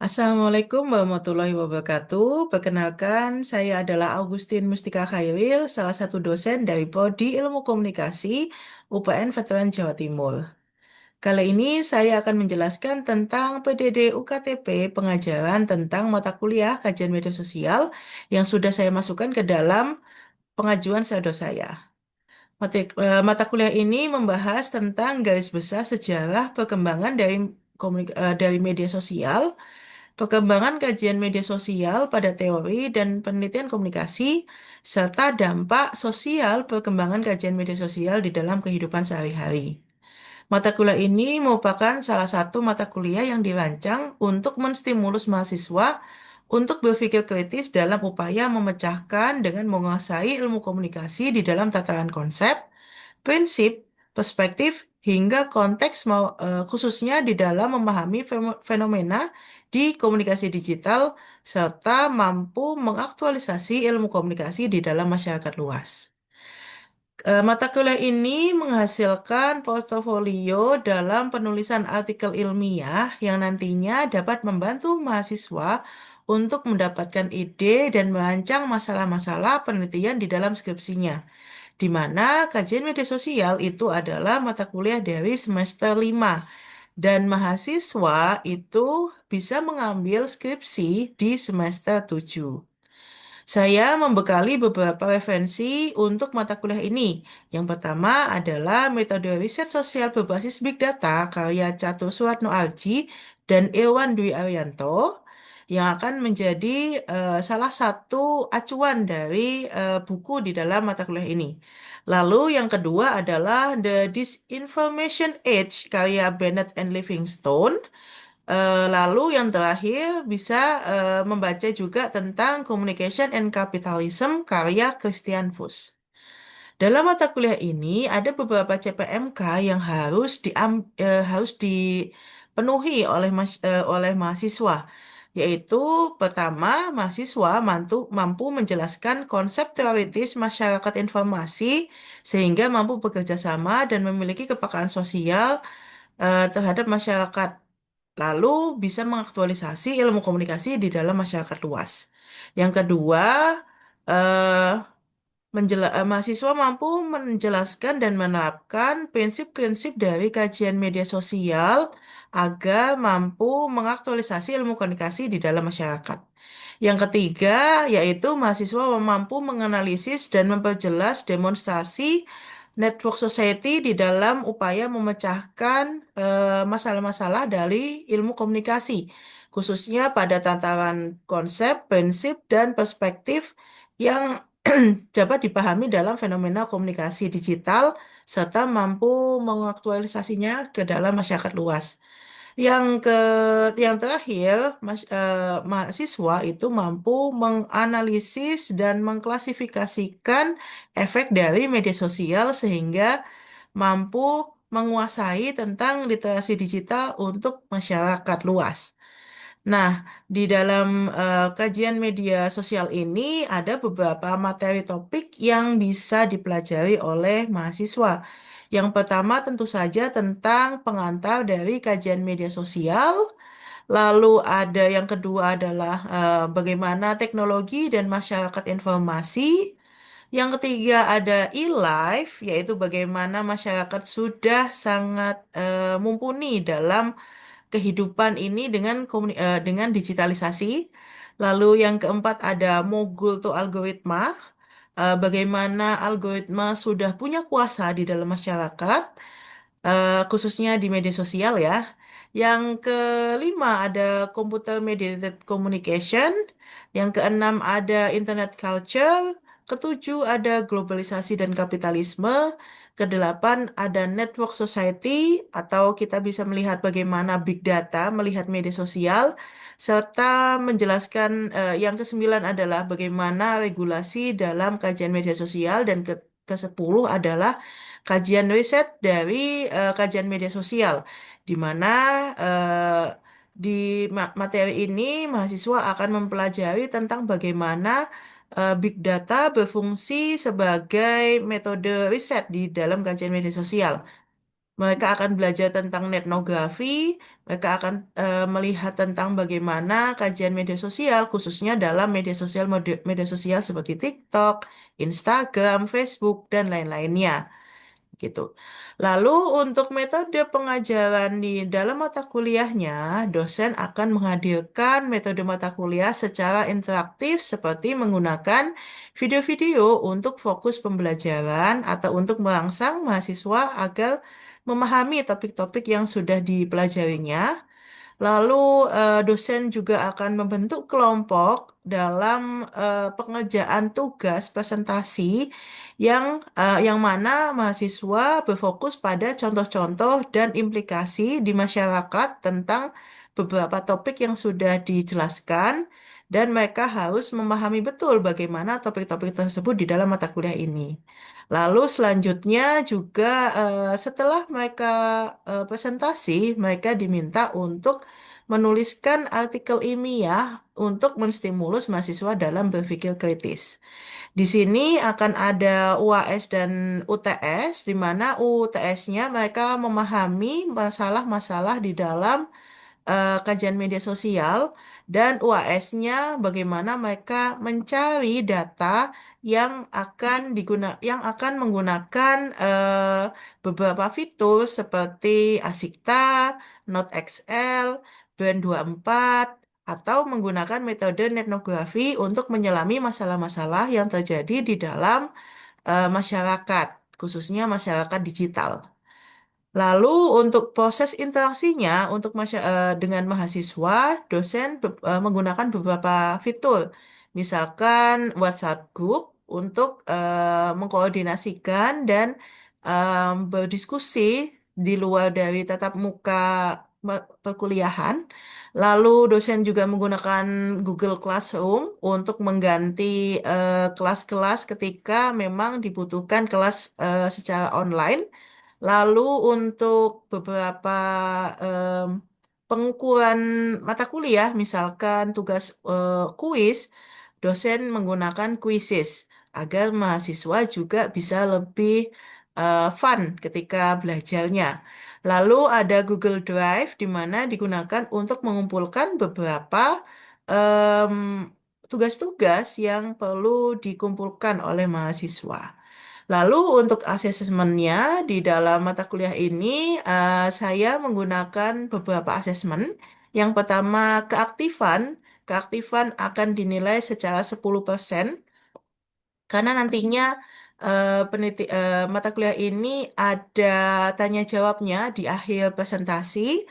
Assalamualaikum warahmatullahi wabarakatuh. Perkenalkan, saya adalah Augustin Mustika Khairil, salah satu dosen dari Prodi Ilmu Komunikasi UPN Veteran Jawa Timur. Kali ini saya akan menjelaskan tentang PDD UKTP pengajaran tentang mata kuliah kajian media sosial yang sudah saya masukkan ke dalam pengajuan pseudo saya. Mata kuliah ini membahas tentang garis besar sejarah perkembangan dari media sosial, perkembangan kajian media sosial pada teori dan penelitian komunikasi, serta dampak sosial perkembangan kajian media sosial di dalam kehidupan sehari-hari. Mata kuliah ini merupakan salah satu mata kuliah yang dirancang untuk menstimulus mahasiswa untuk berpikir kritis dalam upaya memecahkan dengan menguasai ilmu komunikasi di dalam tataran konsep, prinsip, perspektif, hingga konteks khususnya di dalam memahami fenomena di komunikasi digital serta mampu mengaktualisasi ilmu komunikasi di dalam masyarakat luas. Mata kuliah ini menghasilkan portofolio dalam penulisan artikel ilmiah yang nantinya dapat membantu mahasiswa untuk mendapatkan ide dan merancang masalah-masalah penelitian di dalam skripsinya, di mana kajian media sosial itu adalah mata kuliah dari semester 5 dan mahasiswa itu bisa mengambil skripsi di semester 7. Saya membekali beberapa referensi untuk mata kuliah ini. Yang pertama adalah metode riset sosial berbasis Big Data karya Catur Suratno Arji dan Irwan Dwi Arianto yang akan menjadi salah satu acuan dari buku di dalam mata kuliah ini. Lalu yang kedua adalah The Disinformation Age karya Bennett and Livingstone. Lalu yang terakhir bisa membaca juga tentang Communication and Capitalism karya Christian Fuchs. Dalam mata kuliah ini ada beberapa CPMK yang harus dipenuhi oleh mahasiswa, yaitu pertama, mahasiswa mampu menjelaskan konsep teoritis masyarakat informasi sehingga mampu bekerja sama dan memiliki kepekaan sosial terhadap masyarakat. Lalu bisa mengaktualisasi ilmu komunikasi di dalam masyarakat luas. Yang kedua, eh, mahasiswa mampu menjelaskan dan menerapkan prinsip-prinsip dari kajian media sosial agar mampu mengaktualisasi ilmu komunikasi di dalam masyarakat. Yang ketiga, yaitu mahasiswa mampu menganalisis dan memperjelas demonstrasi network society di dalam upaya memecahkan masalah-masalah dari ilmu komunikasi, khususnya pada tataran konsep, prinsip, dan perspektif yang dapat dipahami dalam fenomena komunikasi digital serta mampu mengaktualisasinya ke dalam masyarakat luas. Yang ke yang terakhir, mahasiswa itu mampu menganalisis dan mengklasifikasikan efek dari media sosial sehingga mampu menguasai tentang literasi digital untuk masyarakat luas. Nah, di dalam kajian media sosial ini ada beberapa materi topik yang bisa dipelajari oleh mahasiswa. Yang pertama tentu saja tentang pengantar dari kajian media sosial. Lalu ada yang kedua adalah bagaimana teknologi dan masyarakat informasi. Yang ketiga ada e-life, yaitu bagaimana masyarakat sudah sangat mumpuni dalam kehidupan ini dengan digitalisasi. Lalu yang keempat ada mogul to algoritma, bagaimana algoritma sudah punya kuasa di dalam masyarakat, khususnya di media sosial ya. Yang kelima ada computer mediated communication, yang keenam ada internet culture, ketujuh ada globalisasi dan kapitalisme, kedelapan ada network society atau kita bisa melihat bagaimana big data melihat media sosial, serta menjelaskan yang kesembilan adalah bagaimana regulasi dalam kajian media sosial dan ke-10 adalah kajian riset dari kajian media sosial, di mana eh, di materi ini mahasiswa akan mempelajari tentang bagaimana big data berfungsi sebagai metode riset di dalam kajian media sosial. Mereka akan belajar tentang etnografi, mereka akan melihat tentang bagaimana kajian media sosial, khususnya dalam media sosial seperti TikTok, Instagram, Facebook, dan lain-lainnya gitu. Lalu untuk metode pengajaran di dalam mata kuliahnya, dosen akan menghadirkan metode mata kuliah secara interaktif seperti menggunakan video-video untuk fokus pembelajaran atau untuk merangsang mahasiswa agar memahami topik-topik yang sudah dipelajarinya. Lalu dosen juga akan membentuk kelompok dalam pengerjaan tugas presentasi yang mana mahasiswa berfokus pada contoh-contoh dan implikasi di masyarakat tentang beberapa topik yang sudah dijelaskan dan mereka harus memahami betul bagaimana topik-topik tersebut di dalam mata kuliah ini. Lalu selanjutnya juga setelah mereka presentasi, mereka diminta untuk menuliskan artikel ilmiah untuk menstimulus mahasiswa dalam berpikir kritis. Di sini akan ada UAS dan UTS, di mana UTS-nya mereka memahami masalah-masalah di dalam kajian media sosial dan UAS-nya bagaimana mereka mencari data yang akan menggunakan beberapa fitur seperti Asikta, NoteXL, Brand24 atau menggunakan metode etnografi untuk menyelami masalah-masalah yang terjadi di dalam masyarakat, khususnya masyarakat digital. Lalu untuk proses interaksinya dengan mahasiswa, dosen menggunakan beberapa fitur, misalkan WhatsApp Group untuk mengkoordinasikan dan berdiskusi di luar dari tatap muka perkuliahan. Lalu dosen juga menggunakan Google Classroom untuk mengganti kelas-kelas ketika memang dibutuhkan kelas secara online. Lalu untuk beberapa em, pengukuran mata kuliah, misalkan tugas kuis, dosen menggunakan Quizzes agar mahasiswa juga bisa lebih fun ketika belajarnya. Lalu ada Google Drive di mana digunakan untuk mengumpulkan beberapa em, tugas-tugas yang perlu dikumpulkan oleh mahasiswa. Lalu untuk asesmennya di dalam mata kuliah ini saya menggunakan beberapa asesmen. Yang pertama keaktifan. Keaktifan akan dinilai secara 10% karena nantinya mata kuliah ini ada tanya jawabnya di akhir presentasi.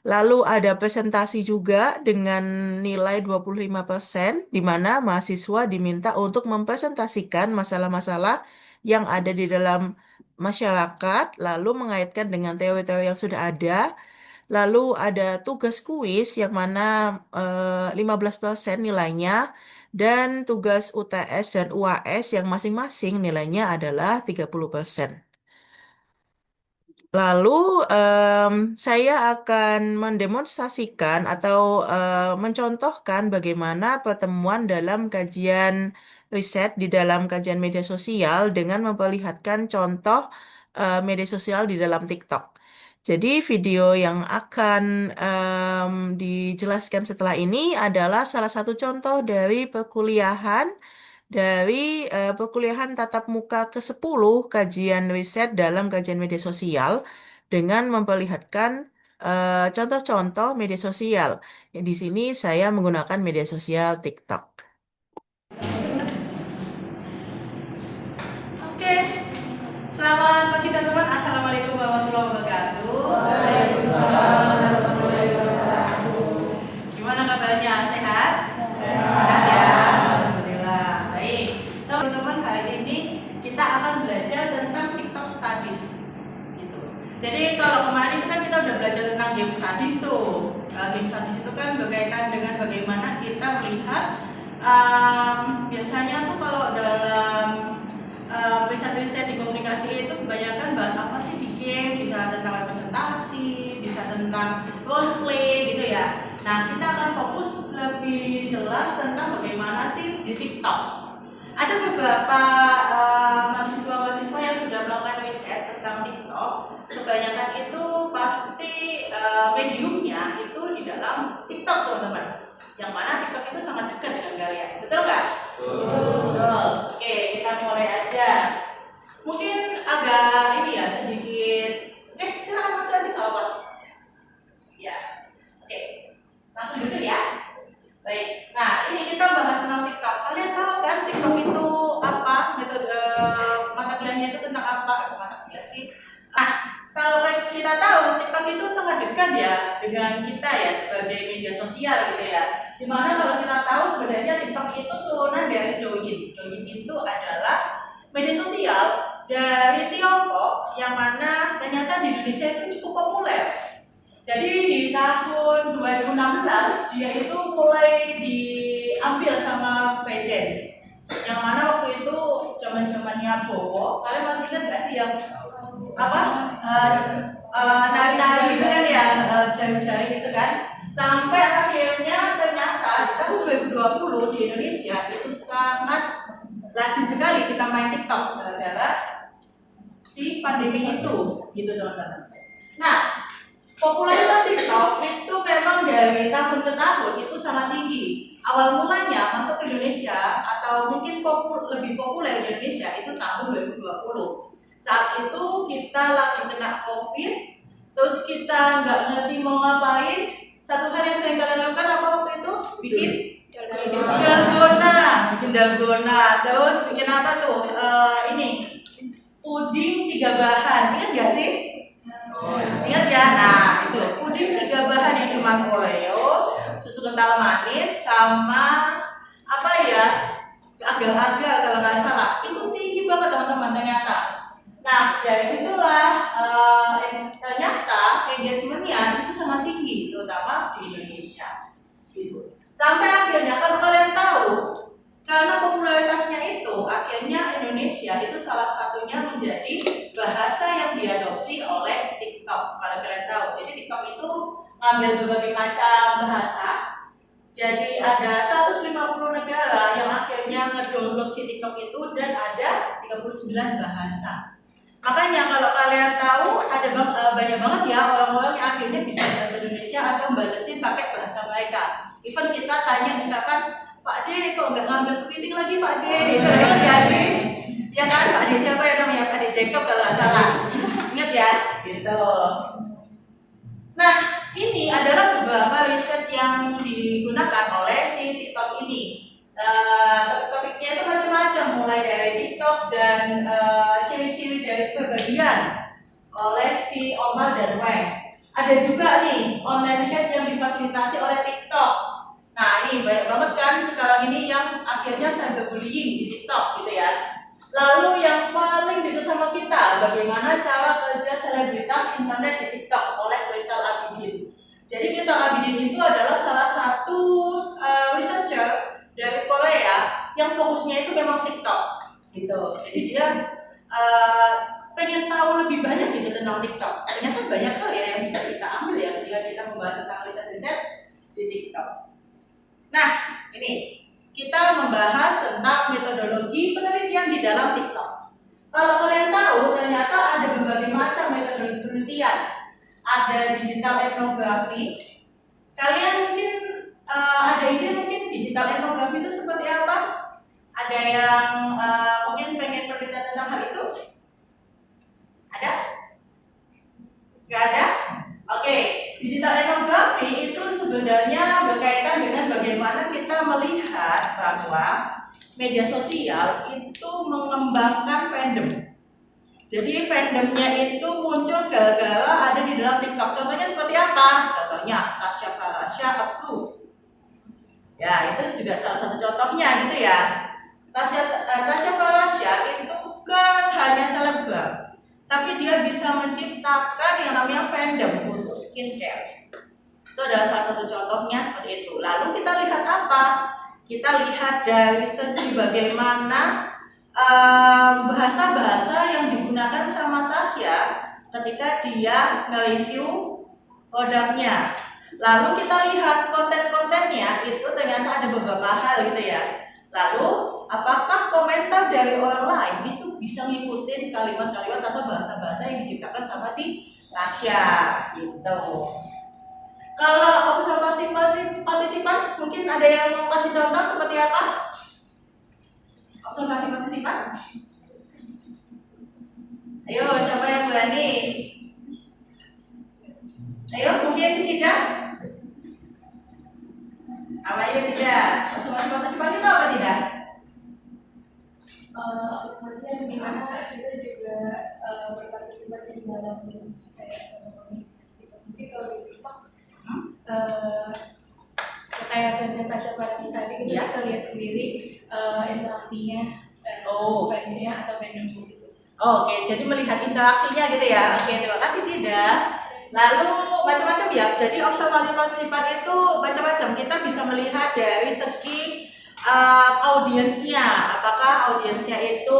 Lalu ada presentasi juga dengan nilai 25%, di mana mahasiswa diminta untuk mempresentasikan masalah-masalah yang ada di dalam masyarakat, lalu mengaitkan dengan teori-teori yang sudah ada. Lalu ada tugas kuis yang mana 15% nilainya, dan tugas UTS dan UAS yang masing-masing nilainya adalah 30%. Lalu saya akan mendemonstrasikan atau mencontohkan bagaimana pertemuan dalam kajian riset di dalam kajian media sosial dengan memperlihatkan contoh media sosial di dalam TikTok. Jadi video yang akan dijelaskan setelah ini adalah salah satu contoh dari perkuliahan tatap muka ke-10 kajian riset dalam kajian media sosial dengan memperlihatkan contoh-contoh media sosial. Di sini saya menggunakan media sosial TikTok. Oke, selamat pagi teman-teman. Assalamualaikum warahmatullahi wabarakatuh. Waalaikumsalam warahmatullahi wabarakatuh. Gimana kabarnya? Sehat? Sehat ya. Alhamdulillah. Baik. Teman-teman, hari ini kita akan belajar tentang TikTok Studies. Gitu. Jadi kalau kemarin itu kan kita udah belajar tentang game studies tuh. Game studies itu kan berkaitan dengan bagaimana kita melihat biasanya tuh kalau dalam riset-riset di komunikasi itu kebanyakan bahas apa sih di game, bisa tentang representasi, bisa tentang role play gitu ya. Nah, kita akan fokus lebih jelas tentang bagaimana sih di TikTok. Ada beberapa mahasiswa-mahasiswa yang sudah melakukan riset tentang TikTok kebanyakan itu pasti mediumnya itu di dalam TikTok teman-teman. Yang mana TikTok itu sangat dekat dengan kalian, betul nggak? Betul. Oke, kita mulai aja. Mungkin agak ini ya sedikit. Silakan masuk aja nggak apa-apa. Ya, oke. Langsung duduk ya. Baik. Nah, ini kita bahas tentang TikTok. Kalian tahu kan TikTok itu apa? Metode mata kuliahnya itu tentang apa? Mata kuliah sih. Nah, kalau kita tahu TikTok itu sangat dekat ya dengan kita ya sebagai media sosial gitu ya. Dimana kalau kita tahu sebenarnya TikTok itu turunan dari Douyin. Douyin itu adalah media sosial dari Tiongkok yang mana ternyata di Indonesia itu cukup populer. Jadi di tahun 2016 dia itu mulai diambil sama ByteDance. Yang mana waktu itu zaman-zamannya Bowo. Kalian masih ingat nggak sih yang apa? Nari-nari gitu kan ya, jari-jari gitu kan. Sampai akhirnya ternyata di tahun 2020 di Indonesia itu sangat lazim sekali kita main TikTok gara-gara si pandemi itu, gitu teman-teman. Nah, popularitas TikTok itu memang dari tahun ke tahun itu sangat tinggi. Awal mulanya masuk ke Indonesia atau mungkin lebih populer di Indonesia itu tahun 2020. Saat itu kita lagi kena COVID, terus kita nggak ngerti mau ngapain. Satu hal yang sering kalian lakukan apa waktu itu? Bikin dalgona. Terus bikin apa tuh? Ini puding 3 bahan. Ingat nggak sih? Ingat ya, nah itu puding 3 bahan yang cuma Oreo, susu kental manis, sama apa ya, agar-agar kalau nggak salah. Itu tinggi banget teman-teman ternyata. Nah dari situlah ternyata engagementnya itu sangat tinggi, terutama di Indonesia. Gitu. Sampai akhirnya kalau kalian tahu, karena popularitasnya itu, akhirnya Indonesia itu salah satunya menjadi bahasa yang diadopsi oleh TikTok. Kalau kalian tahu, jadi TikTok itu ngambil berbagai macam bahasa. Jadi ada 150 negara yang akhirnya ngedownload si TikTok itu dan ada 39 bahasa. Makanya kalau kalian tahu ada banyak banget ya orang-orang yang akhirnya bisa bahasa Indonesia atau balesin pakai bahasa mereka. Even kita tanya misalkan, Pak D kok nggak ngambil kepiting lagi Pak D? Itu ingat gak sih? Ya kan Pak D siapa ya namanya? Pak D Jacob kalau nggak salah. Ingat ya? Gitu. Nah ini adalah beberapa riset yang digunakan oleh si TikTok ini. Topiknya itu macam-macam, mulai dari TikTok dan ciri-ciri dari pembagian oleh si Omar dan Wang. Ada juga nih online head yang difasilitasi oleh TikTok. Nah ini banyak banget kan sekarang ini yang akhirnya cyberbullying di TikTok gitu ya. Lalu yang paling dekat sama kita, bagaimana cara kerja selebritas internet di TikTok oleh Crystal Abidin. Jadi Crystal Abidin itu adalah salah satu researcher dari Korea yang fokusnya itu memang TikTok gitu. Jadi dia pengen tahu lebih banyak gitu tentang TikTok. Ternyata banyak hal ya yang bisa kita ambil ya ketika kita membahas tentang riset-riset di TikTok. Nah, ini kita membahas tentang metodologi penelitian di dalam TikTok. Kalau kalian tahu, ternyata ada berbagai macam metode penelitian. Ada digital ethnography. Kalian mungkin ada ide mungkin digital ethnography itu seperti apa? Ada yang mungkin pengen penelitian tentang hal itu? Ada? Gak ada? Oke, digital ethnography itu sebenarnya berkaitan dengan bagaimana kita melihat bahwa media sosial itu mengembangkan fandom. Jadi fandomnya itu muncul gara-gara ada di dalam TikTok. Contohnya seperti apa? Contohnya Tasya Farasya approve. Ya, itu juga salah satu contohnya gitu ya. Tasya Farasya itu kan hanya selebgram, tapi dia bisa menciptakan yang namanya fandom untuk skincare. Itu adalah salah satu contohnya seperti itu. Lalu kita lihat apa? Kita lihat dari segi bagaimana bahasa-bahasa yang digunakan sama Tasya ketika dia nge-review produknya. Lalu kita lihat konten-kontennya itu ternyata ada beberapa hal gitu ya. Lalu apakah komentar dari orang lain itu bisa ngikutin kalimat-kalimat atau bahasa-bahasa yang diciptakan sama si Tasya gitu. Kalau observasi partisipan, mungkin ada yang mau kasih contoh seperti apa? Observasi partisipan. Ayo, siapa yang berani? Ayo, mungkin Cida. Apa ayo Cida? Observasi partisipan itu apa Cida? Observasi di mana kita juga berpartisipasi di dalam kayak komunitas gitu. Mungkin kalau di TikTok kayak presentasi Farsi tadi kita bisa lihat sendiri interaksinya fansnya atau fandomnya gitu. Oke, jadi melihat interaksinya gitu ya. Oke, terima kasih Cida. Lalu macam-macam ya. Jadi observasi partisipan itu macam-macam. Kita bisa melihat dari segi audiensnya. Apakah audiensnya itu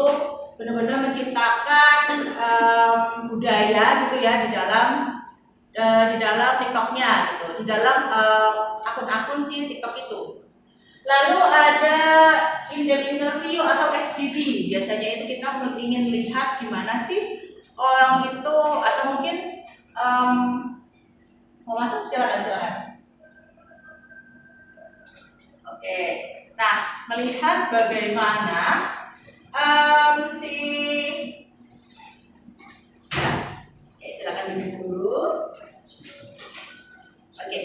benar-benar menciptakan budaya gitu ya di dalam TikToknya gitu, di dalam akun-akun si TikTok itu. Lalu ada in-depth interview atau FGD. Biasanya itu kita ingin lihat gimana sih orang itu, atau mungkin mau masuk silakan. Oke. Nah, melihat bagaimana silakan duduk dulu. Oke.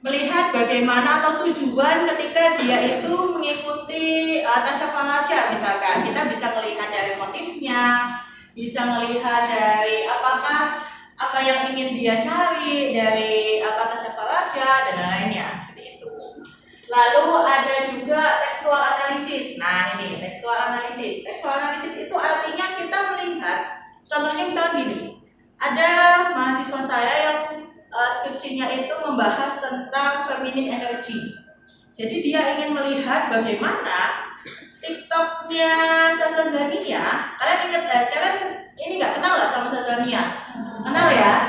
Melihat bagaimana atau tujuan ketika dia itu mengikuti Tasya Farahsya misalkan, kita bisa melihat dari motifnya, bisa melihat dari apakah apa yang ingin dia cari dari Tasya Farahsya dan lainnya seperti itu. Lalu ada juga tekstual analisis. Nah ini tekstual analisis. Tekstual analisis itu artinya kita melihat, contohnya misalnya gini, ada mahasiswa saya yang skripsinya itu membahas tentang feminine energy. Jadi dia ingin melihat bagaimana TikToknya Sasa Zania. Kalian ingat kalian ini nggak kenal nggak sama Sasa Zania? Kenal ya?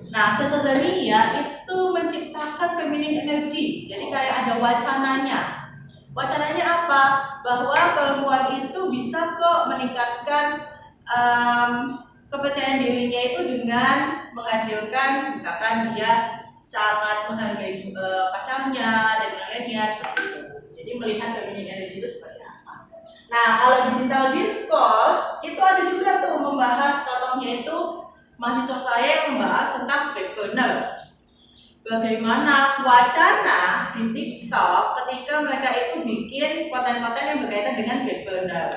Nah, Sasa Zania itu menciptakan feminine energy. Jadi kayak ada wacananya. Wacananya apa? Bahwa perempuan itu bisa kok meningkatkan kepercayaan dirinya itu dengan menghadirkan, misalkan dia sangat menghargai pacarnya dan lain-lainnya seperti itu. Jadi melihat feminine energy itu seperti apa. Nah, kalau digital discourse itu ada juga tuh membahas, contohnya itu mahasiswa saya yang membahas tentang back burner. Bagaimana wacana di TikTok ketika mereka itu bikin konten-konten yang berkaitan dengan back burner.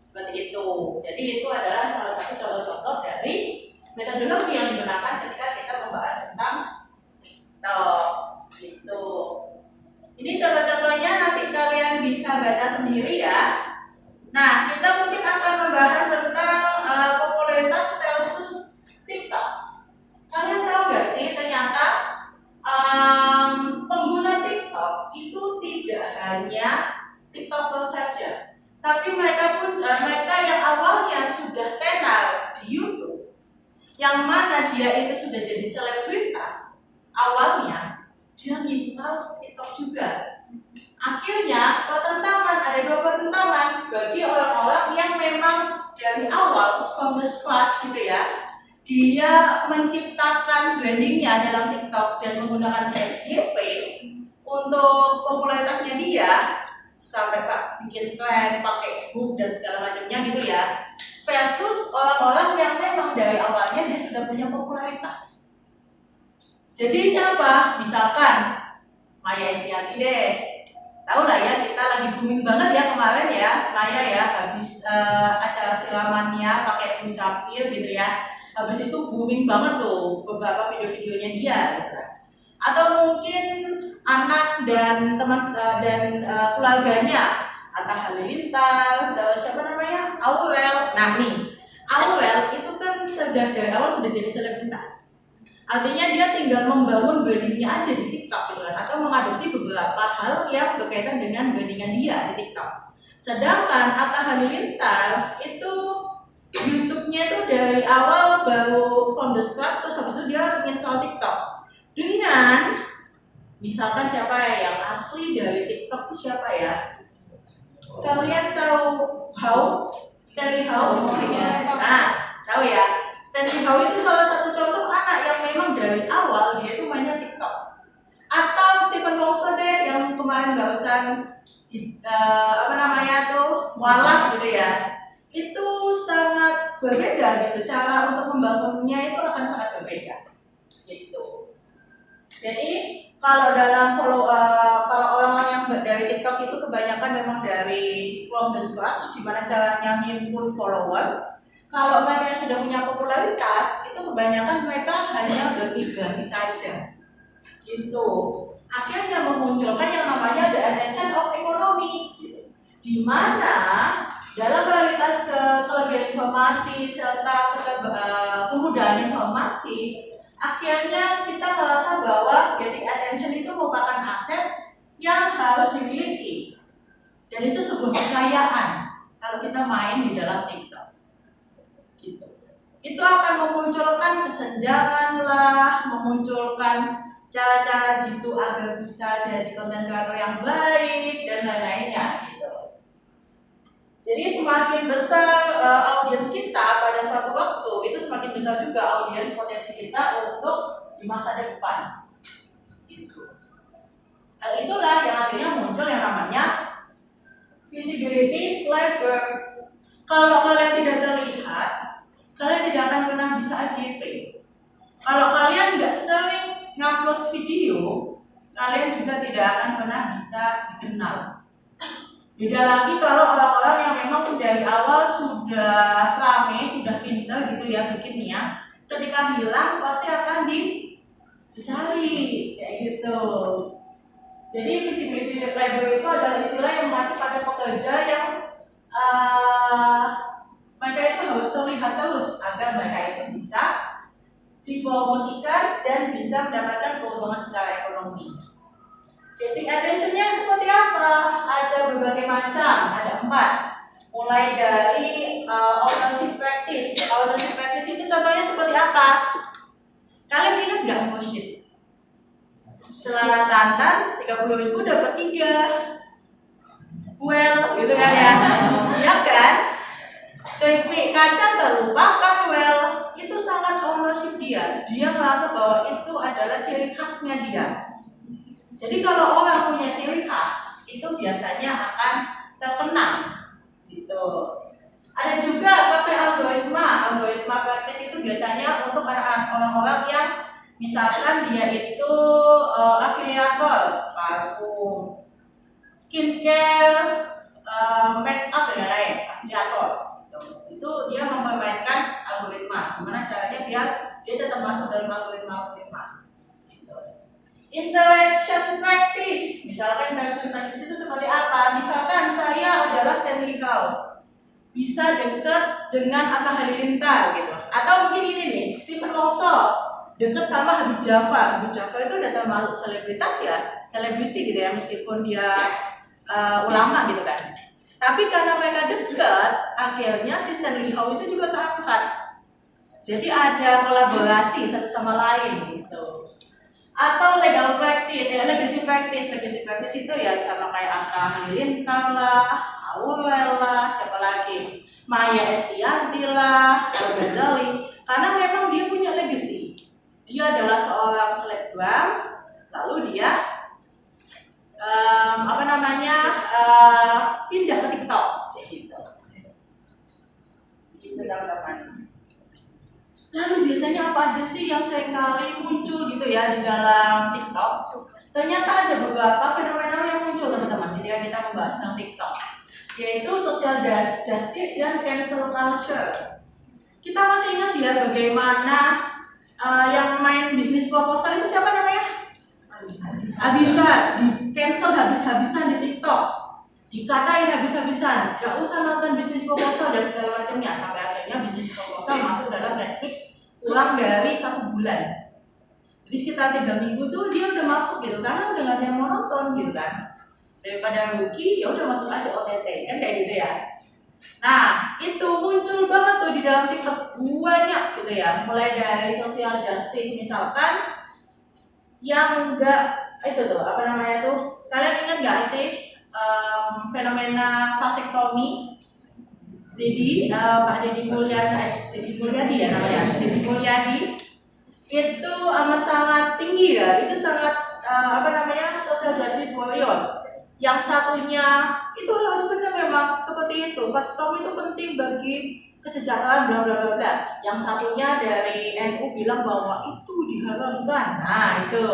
Seperti itu. Jadi itu adalah salah satu contoh-contoh dari metodologi yang digunakan ketika kita membahas tentang TikTok. Gitu. Ini contoh-contohnya nanti kalian bisa baca sendiri ya. Nah, kita mungkin akan membahas tentang popularitas versus TikTok. Kalian tahu nggak sih ternyata pengguna TikTok itu tidak hanya TikTokers saja, tapi mereka yang awalnya sudah tenar di YouTube, yang mana dia itu sudah jadi selebritas, awalnya dia install TikTok juga. Akhirnya ada dua pertentangan bagi orang-orang yang memang dari awal from the scratch gitu ya, dia menciptakan brandingnya dalam TikTok dan menggunakan FYP untuk popularitasnya dia, sampai bikin tren, pakai hook dan segala macamnya gitu ya, versus orang-orang yang memang dari awalnya dia sudah punya popularitas. Jadinya apa? Misalkan Maya Estianty deh, tahu lah ya, kita lagi booming banget ya kemarin ya, Maya ya, habis acara siramannya pakai Blue Sapphire gitu ya, habis itu booming banget tuh beberapa video-videonya dia gitu kan. Atau mungkin anak dan teman keluarganya, Atta Halilintar, siapa namanya, Aurel. Nah nih, Aurel itu kan sudah dari awal sudah jadi selebritas. Artinya dia tinggal membangun brandingnya aja di TikTok gitu kan, atau mengadopsi beberapa hal yang berkaitan dengan brandingan dia di TikTok. Sedangkan Atta Halilintar itu YouTube-nya itu dari awal baru from the scratch, terus habis itu dia install TikTok dengan misalkan siapa ya yang asli dari TikTok itu siapa ya? Kalian tahu How? Stanley How? Nah, tahu ya. Stanley Howe itu salah satu contoh anak yang memang dari awal dia itu mainnya TikTok. Atau Stephen Longso deh yang kemarin barusan apa namanya tuh mualaf gitu ya. Itu sangat berbeda gitu, cara untuk membangunnya itu akan sangat berbeda gitu. Jadi kalau dalam kalau orang yang dari TikTok itu kebanyakan memang dari from the scratch, gimana caranya ngimpun follower. Kalau mereka yang sudah punya popularitas, itu kebanyakan mereka hanya bermigrasi saja, gitu. Akhirnya memunculkan yang namanya the attention of economy, di mana dalam realitas kelebihan informasi serta kemudahan informasi, akhirnya kita merasa bahwa getting attention itu merupakan aset yang harus dimiliki, dan itu sebuah kekayaan kalau kita main di dalam TikTok. Gitu. Itu akan memunculkan kesenjangan lah, memunculkan cara-cara jitu agar bisa jadi konten kreator yang baik dan lain-lainnya gitu. Jadi semakin besar audiens kita pada suatu waktu, itu semakin besar juga audiens potensi kita untuk di masa depan. Gitu. Hal itulah yang akhirnya muncul yang namanya visibility flavor. Kalau kalian tidak terlihat, kalian tidak akan pernah bisa FYP. Kalau kalian nggak sering ngupload video, kalian juga tidak akan pernah bisa dikenal. Beda lagi kalau orang-orang yang memang dari awal sudah rame, sudah pintar gitu ya bikinnya, ketika hilang pasti akan dicari kayak gitu. Jadi visibility label itu adalah istilah yang mengacu pada pekerja yang mereka itu harus terlihat terus agar mereka itu bisa dipromosikan dan bisa mendapatkan keuntungan secara ekonomi. Getting attention-nya seperti apa? Ada berbagai macam, ada 4. Mulai dari ownership practice. Ownership practice itu contohnya seperti apa? Kalian ingat nggak Moshit? Celana Tantan 30.000 dapat 3. Well, gitu kan ya? Ya kan? Teknik kaca terlupakan well, itu sangat ownership dia. Dia merasa bahwa itu adalah ciri khasnya dia. Jadi kalau orang punya ciri khas, itu biasanya akan terkenal, gitu. Ada juga pakai algoritma praktis itu biasanya untuk orang-orang yang misalkan dia itu afiliator, parfum, skincare, make up dan lain-lain, afiliator. Itu dia memainkan algoritma. Gimana caranya biar dia tetap masuk dalam algoritma. Interaction practice, misalkan interaction practice itu seperti apa? Misalkan saya adalah Stanley Howe, bisa dekat dengan Atta Halilintar gitu, atau mungkin ini nih, Stephen Longso dekat sama Habib Jafar. Habib Jafar itu udah termasuk selebritas ya, selebriti gitu ya, meskipun dia ulama gitu kan. Tapi karena mereka dekat, akhirnya si Stanley Howe itu juga terangkat. Jadi ada kolaborasi satu sama lain gitu. Atau legal practice, legacy practice itu ya sama kayak Atta Halilintar lah, Aurel lah, siapa lagi, Maya Estianty lah, Al Ghazali, karena memang dia punya legacy. Dia adalah seorang selebgram, lalu dia pindah ke TikTok, kayak gitu. Gitu teman-teman. Lalu biasanya apa aja sih yang seringkali muncul gitu ya di dalam TikTok? Ternyata ada beberapa fenomena yang muncul teman-teman ketika kita membahas tentang TikTok, yaitu social justice dan cancel culture. Kita masih ingat ya bagaimana yang main bisnis proposal itu siapa namanya? Abisa, di cancel habis-habisan di TikTok, dikatain habis-habisan, gak usah nonton bisnis proposal dan segala macamnya, sampai akhirnya bisnis proposal masuk dalam Netflix kurang dari 1 bulan. Jadi sekitar 3 minggu tuh dia udah masuk gitu, karena udah gak ada yang mau nonton gitu kan. Daripada rugi, ya udah masuk aja OTT kan kayak gitu ya. Nah itu muncul banget tuh di dalam TikTok banyak gitu ya, mulai dari social justice misalkan yang enggak itu tuh apa namanya tuh, kalian ingat nggak sih fenomena vasektomi? Pak Dedi Mulyadi ya namanya, Dedi Mulyadi itu amat sangat tinggi ya, itu sangat social justice warrior. Yang satunya itu husbandnya memang seperti itu, pas Tom itu penting bagi kesejahteraan bla bla bla bla. Yang satunya dari NU bilang bahwa itu diharamkan. Nah itu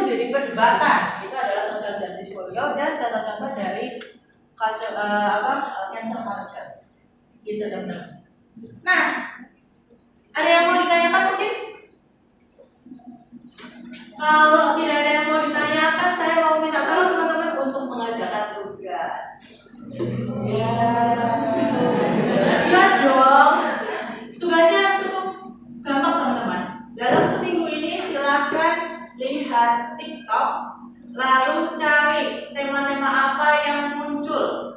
jadi perdebatan. Itu adalah social justice warrior dan contoh-contoh dari cancel culture gitu teman-teman. Nah, ada yang mau ditanyakan mungkin? Kalau tidak ada yang mau ditanyakan, saya mau minta tolong teman-teman untuk mengajarkan tugas. Ya, iya dong. Tugasnya cukup gampang teman-teman. Dalam seminggu ini silahkan lihat TikTok, lalu cari tema-tema apa yang muncul.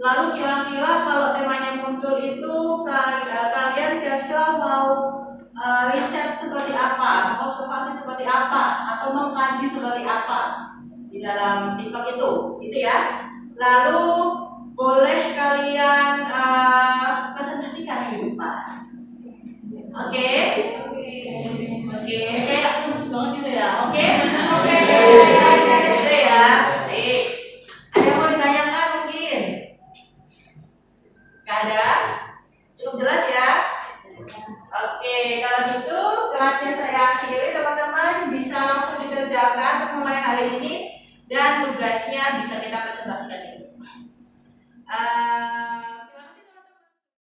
Lalu kira-kira kalau temanya muncul itu kalian kira-kira mau riset seperti apa, observasi seperti apa, atau mengkaji seperti apa di dalam TikTok itu, gitu ya. Lalu boleh kalian presentasikan di depan. Oke, kayak lulus banget gitu ya. Oke, gitu ya. Baik. Ada yang mau ditanyakan mungkin? Gak ada? Cukup jelas ya? Oke, kalau gitu kelasnya saya akhiri teman-teman, bisa langsung dikerjakan mulai hari ini dan tugasnya bisa kita